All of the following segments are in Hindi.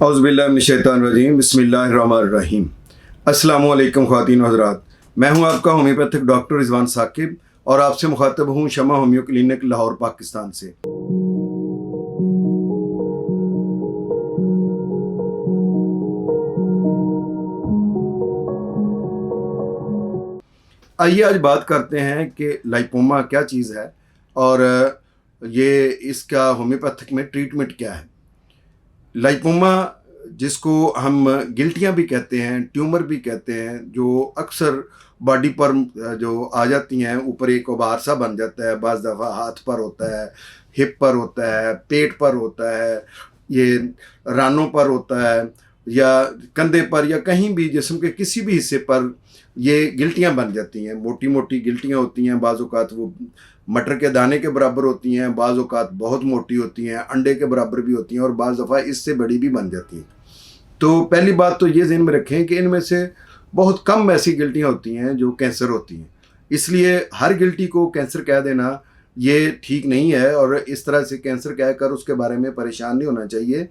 औज़ुबिल्लाहिमिनश्शैतानिर्रजीम बिस्मिल्लाहिर्रहमानिर्रहीम। अस्सलामुअलैकुम ख़वातीन व हज़रात, मैं हूं आपका होम्योपैथिक डॉक्टर रिजवान साकिब और आपसे मुखातब हूं शमा होम्यो क्लिनिक लाहौर पाकिस्तान से। आइए आज बात करते हैं कि लाइपोमा क्या चीज़ है और ये इसका होम्योपैथिक में ट्रीटमेंट क्या है। लाइपोमा जिसको हम गिल्टियाँ भी कहते हैं, ट्यूमर भी कहते हैं, जो अक्सर बॉडी पर जो आ जाती हैं, ऊपर एक उभार सा बन जाता है, बाज़ दफ़ा हाथ पर होता है, हिप पर होता है, पेट पर होता है, ये रानों पर होता है या कंधे पर या कहीं भी जिस्म के किसी भी हिस्से पर ये गिल्टियाँ बन जाती हैं। मोटी मोटी गिल्टियाँ होती हैं, बाज़ औक़ात वो मटर के दाने के बराबर होती हैं, बाज़ औक़ात बहुत मोटी होती हैं, अंडे के बराबर भी होती हैं और बाज़ दफ़ा इससे बड़ी भी बन जाती हैं। तो पहली बात तो ये ज़हन में रखें कि इनमें से बहुत कम ऐसी गिल्टियाँ होती हैं जो कैंसर होती हैं, इसलिए हर गिल्टी को कैंसर कह देना ये ठीक नहीं है और इस तरह से कैंसर कहकर उसके बारे में परेशान नहीं होना चाहिए।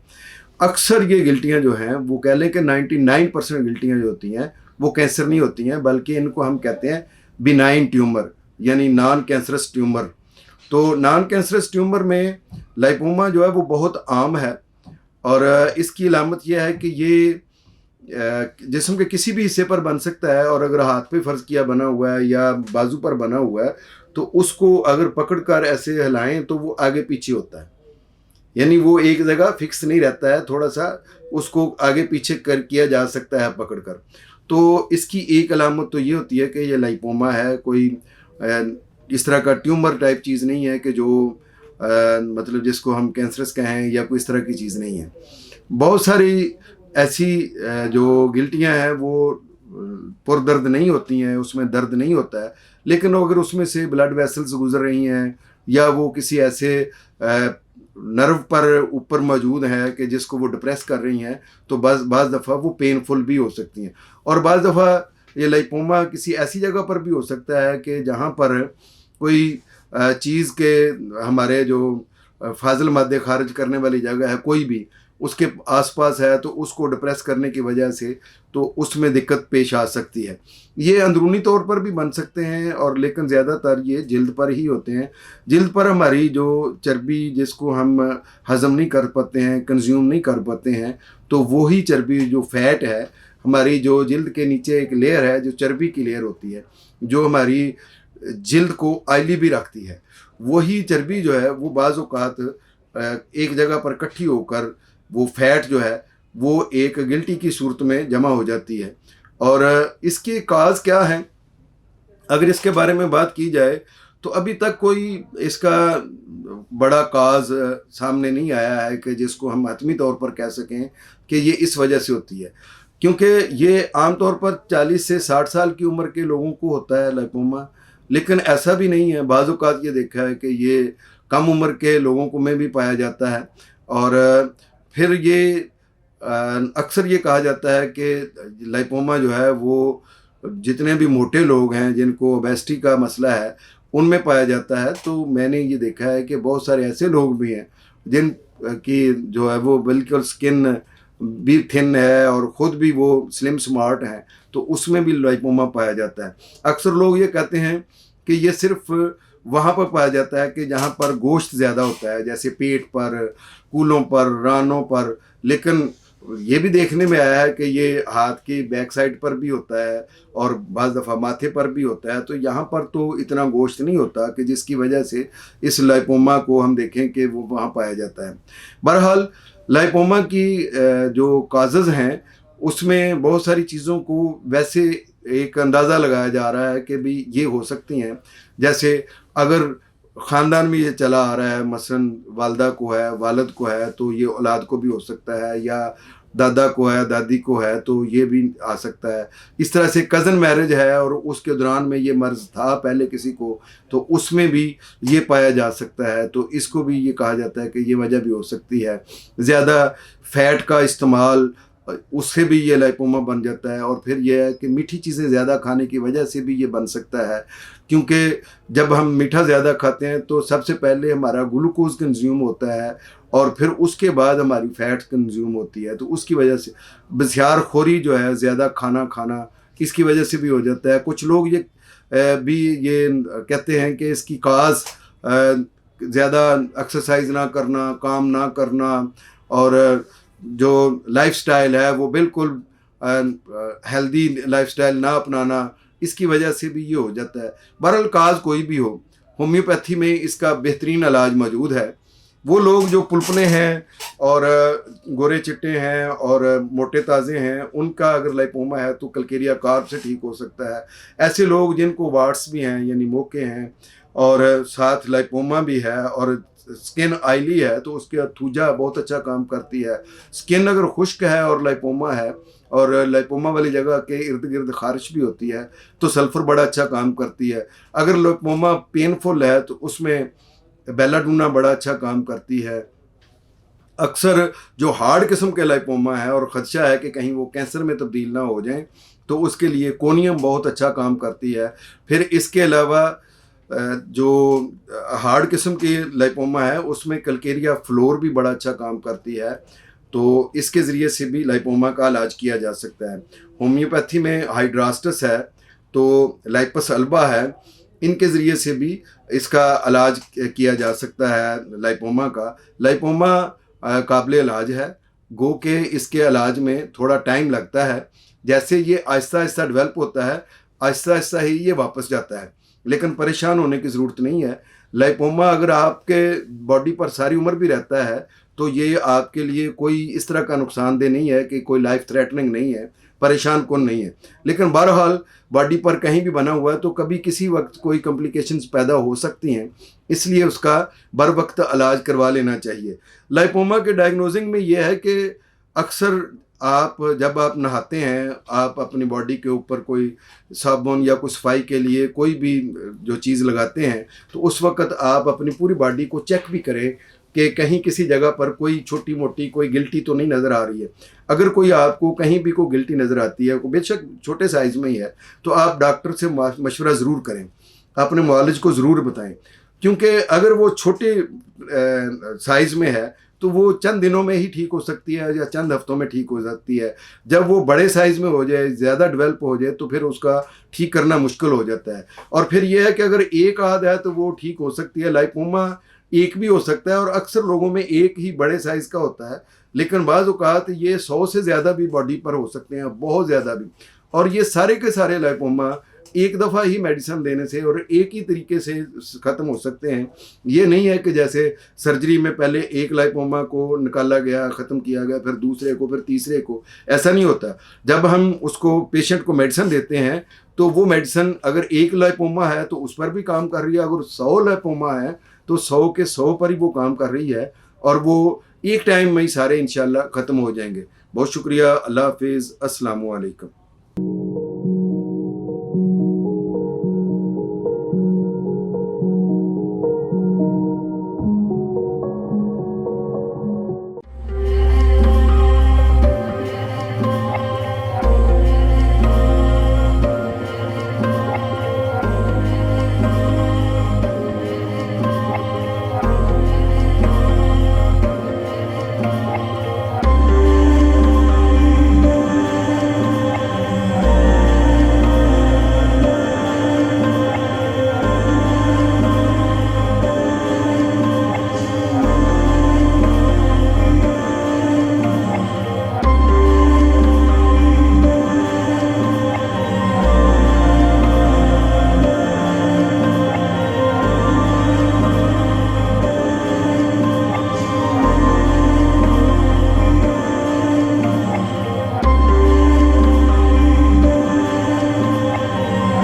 अक्सर ये गिल्टियाँ जो हैं वो कह लें कि 99% गिल्टियाँ जो होती हैं वो कैंसर नहीं होती हैं, बल्कि इनको हम कहते हैं बिनाइन ट्यूमर यानी नॉन कैंसरस ट्यूमर। तो नॉन कैंसरस ट्यूमर में लाइपोमा जो है वो बहुत आम है और इसकी अलामत यह है कि ये जिस्म के किसी भी हिस्से पर बन सकता है और अगर हाथ पे फ़र्ज़ किया बना हुआ है या बाजू पर बना हुआ है तो उसको अगर पकड़ कर ऐसे हिलाएं तो वो आगे पीछे होता है, यानी वो एक जगह फिक्स नहीं रहता है, थोड़ा सा उसको आगे पीछे कर किया जा सकता है पकड़ कर। तो इसकी एक अलामत तो ये होती है कि ये लाइपोमा है, कोई इस तरह का ट्यूमर टाइप चीज़ नहीं है कि जो मतलब जिसको हम कैंसरस कहें या कोई इस तरह की चीज़ नहीं है। बहुत सारी ऐसी जो गिल्टियाँ हैं वो पुरदर्द नहीं होती हैं, उसमें दर्द नहीं होता है, लेकिन अगर उसमें से ब्लड वेसल्स गुजर रही हैं या वो किसी ऐसे नर्व पर ऊपर मौजूद है कि जिसको वो डिप्रेस कर रही हैं तो बाज़ दफ़ा वो पेनफुल भी हो सकती हैं। और बाज़ दफ़ा ये लाइपोमा किसी ऐसी जगह पर भी हो सकता है कि जहाँ पर कोई चीज़ के हमारे जो फाजिल मादे खारिज करने वाली जगह है कोई भी उसके आसपास है तो उसको डिप्रेस करने की वजह से तो उसमें दिक्कत पेश आ सकती है। ये अंदरूनी तौर पर भी बन सकते हैं और लेकिन ज़्यादातर ये जिल्द पर ही होते हैं। जिल्द पर हमारी जो चर्बी जिसको हम हज़म नहीं कर पाते हैं, कंज्यूम नहीं कर पाते हैं, तो वही चर्बी जो फैट है हमारी जो जिल्द के नीचे एक लेयर है जो चर्बी की लेयर होती है जो हमारी जिल्द को ऑयली भी रखती है, वही चर्बी जो है वो बाज़ औक़ात एक जगह पर इकट्ठी होकर वो फैट जो है वो एक गिल्टी की सूरत में जमा हो जाती है। और इसके काज क्या हैं, अगर इसके बारे में बात की जाए तो अभी तक कोई इसका बड़ा काज सामने नहीं आया है कि जिसको हम हतमी तौर पर कह सकें कि ये इस वजह से होती है, क्योंकि ये आमतौर पर 40 से 60 साल की उम्र के लोगों को होता है लाइपोमा, लेकिन ऐसा भी नहीं है। बाज़ औक़ात ये देखा है कि ये कम उम्र के लोगों को में भी पाया जाता है और फिर ये अक्सर ये कहा जाता है कि लाइपोमा जो है वो जितने भी मोटे लोग हैं जिनको ओबेसिटी का मसला है उनमें पाया जाता है। तो मैंने ये देखा है कि बहुत सारे ऐसे लोग भी हैं जिन की जो है वो बिल्कुल स्किन भी थिन है और ख़ुद भी वो स्लिम स्मार्ट हैं, तो उसमें भी लाइपोमा पाया जाता है। अक्सर लोग ये कहते हैं कि ये सिर्फ़ वहाँ पर पाया जाता है कि जहाँ पर गोश्त ज़्यादा होता है, जैसे पेट पर, कूलों पर, रानों पर, लेकिन ये भी देखने में आया है कि ये हाथ की बैक साइड पर भी होता है और बाज़ दफ़ा माथे पर भी होता है। तो यहाँ पर तो इतना गोश्त नहीं होता कि जिसकी वजह से इस लाइपोमा को हम देखें कि वो वहाँ पाया जाता है। बहरहाल लाइपोमा की जो काज़ेज़ हैं उसमें बहुत सारी चीज़ों को वैसे एक अंदाज़ा लगाया जा रहा है कि भी ये हो सकती हैं, जैसे अगर ख़ानदान में ये चला आ रहा है, मसलन वालदा को है, वालिद को है, तो ये औलाद को भी हो सकता है, या दादा को है, दादी को है तो ये भी आ सकता है। इस तरह से कज़न मैरिज है और उसके दौरान में ये मर्ज़ था पहले किसी को, तो उसमें भी ये पाया जा सकता है, तो इसको भी ये कहा जाता है कि ये वजह भी हो सकती है। ज़्यादा फ़ैट का इस्तेमाल उससे भी ये लाइपोमा बन जाता है और फिर यह है कि मीठी चीज़ें ज़्यादा खाने की वजह से भी ये बन सकता है, क्योंकि जब हम मीठा ज़्यादा खाते हैं तो सबसे पहले हमारा ग्लूकोज़ कंज्यूम होता है और फिर उसके बाद हमारी फैट्स कंज्यूम होती है, तो उसकी वजह से बसियारखोरी जो है, ज़्यादा खाना खाना, इसकी वजह से भी हो जाता है। कुछ लोग ये भी ये कहते हैं कि इसकी काज ज़्यादा एक्सरसाइज ना करना, काम ना करना, और जो लाइफस्टाइल है वो बिल्कुल हेल्दी लाइफस्टाइल ना अपनाना, इसकी वजह से भी ये हो जाता है। बहरहाल काज कोई भी हो, होम्योपैथी में इसका बेहतरीन इलाज मौजूद है। वो लोग जो पुलपने हैं और गोरे चिट्टे हैं और मोटे ताज़े हैं, उनका अगर लाइपोमा है तो कलकेरिया कार्प से ठीक हो सकता है। ऐसे लोग जिनको वार्ट्स भी हैं यानी मोके हैं और साथ लाइपोमा भी है और स्किन आयली है, तो उसके थूजा बहुत अच्छा काम करती है। स्किन अगर खुश्क है और लाइपोमा है और लाइपोमा वाली जगह के इर्द गिर्द खारिश भी होती है, तो सल्फ़र बड़ा अच्छा काम करती है। अगर लाइपोमा पेनफुल है तो उसमें बेलाडोना बड़ा अच्छा काम करती है। अक्सर जो हार्ड किस्म के लाइपोमा है और ख़दशा है कि कहीं वो कैंसर में तब्दील ना हो जाएं, तो उसके लिए कोनियम बहुत अच्छा काम करती है। फिर इसके अलावा जो हार्ड किस्म की लाइपोमा है उसमें कलकेरिया फ्लोर भी बड़ा अच्छा काम करती है, तो इसके ज़रिए से भी लाइपोमा का इलाज किया जा सकता है। होम्योपैथी में हाइड्रास्टस है, तो लाइपस अल्बा है, इनके ज़रिए से भी इसका इलाज किया जा सकता है लाइपोमा का। लाइपोमा काबिल इलाज है, गो के इसके इलाज में थोड़ा टाइम लगता है। जैसे ये आहिस्ता आहिस्ता डेवलप होता है, आहिस्ता आहिस्ता ही ये वापस जाता है, लेकिन परेशान होने की ज़रूरत नहीं है। लाइपोमा अगर आपके बॉडी पर सारी उम्र भी रहता है तो ये आपके लिए कोई इस तरह का नुकसानदेह नहीं है कि कोई लाइफ थ्रेटनिंग नहीं है, परेशान कौन नहीं है। लेकिन बहरहाल बॉडी पर कहीं भी बना हुआ है तो कभी किसी वक्त कोई कॉम्प्लिकेशंस पैदा हो सकती हैं, इसलिए उसका बर वक्त इलाज करवा लेना चाहिए। लाइपोमा के डायग्नोजिंग में यह है कि अक्सर आप जब आप नहाते हैं, आप अपनी बॉडी के ऊपर कोई साबुन या कुछ सफाई के लिए कोई भी जो चीज़ लगाते हैं, तो उस वक़्त आप अपनी पूरी बॉडी को चेक भी करें कि कहीं किसी जगह पर कोई छोटी मोटी कोई गिल्टी तो नहीं नज़र आ रही है। अगर कोई आपको कहीं भी कोई गिल्टी नज़र आती है, बेशक छोटे साइज़ में ही है, तो आप डॉक्टर से मशवरा ज़रूर करें, अपने मुआलिज को ज़रूर बताएं, क्योंकि अगर वो छोटे साइज़ में है तो वो चंद दिनों में ही ठीक हो सकती है या चंद हफ्तों में ठीक हो जाती है। जब वो बड़े साइज़ में हो जाए, ज़्यादा डेवलप हो जाए, तो फिर उसका ठीक करना मुश्किल हो जाता है। और फिर यह है कि अगर एक आध है तो वो ठीक हो सकती है। लाइपोमा एक भी हो सकता है और अक्सर लोगों में एक ही बड़े साइज़ का होता है, लेकिन बाज़ औक़ात ये 100 से ज़्यादा भी बॉडी पर हो सकते हैं, बहुत ज़्यादा भी। और ये सारे के सारे लाइपोमा एक दफ़ा ही मेडिसिन देने से और एक ही तरीके से ख़त्म हो सकते हैं। ये नहीं है कि जैसे सर्जरी में पहले एक लाइपोमा को निकाला गया, ख़त्म किया गया, फिर दूसरे को, फिर तीसरे को, ऐसा नहीं होता। जब हम उसको पेशेंट को मेडिसिन देते हैं तो वो मेडिसिन अगर एक लाइपोमा है तो उस पर भी काम कर रही है, अगर 100 लाइपोमा है तो 100 के 100 पर ही वो काम कर रही है, और वो एक टाइम में ही सारे इंशाल्लाह ख़त्म हो जाएंगे। बहुत शुक्रिया। अल्लाह हाफ़िज़। अस्सलामु अलैकुम।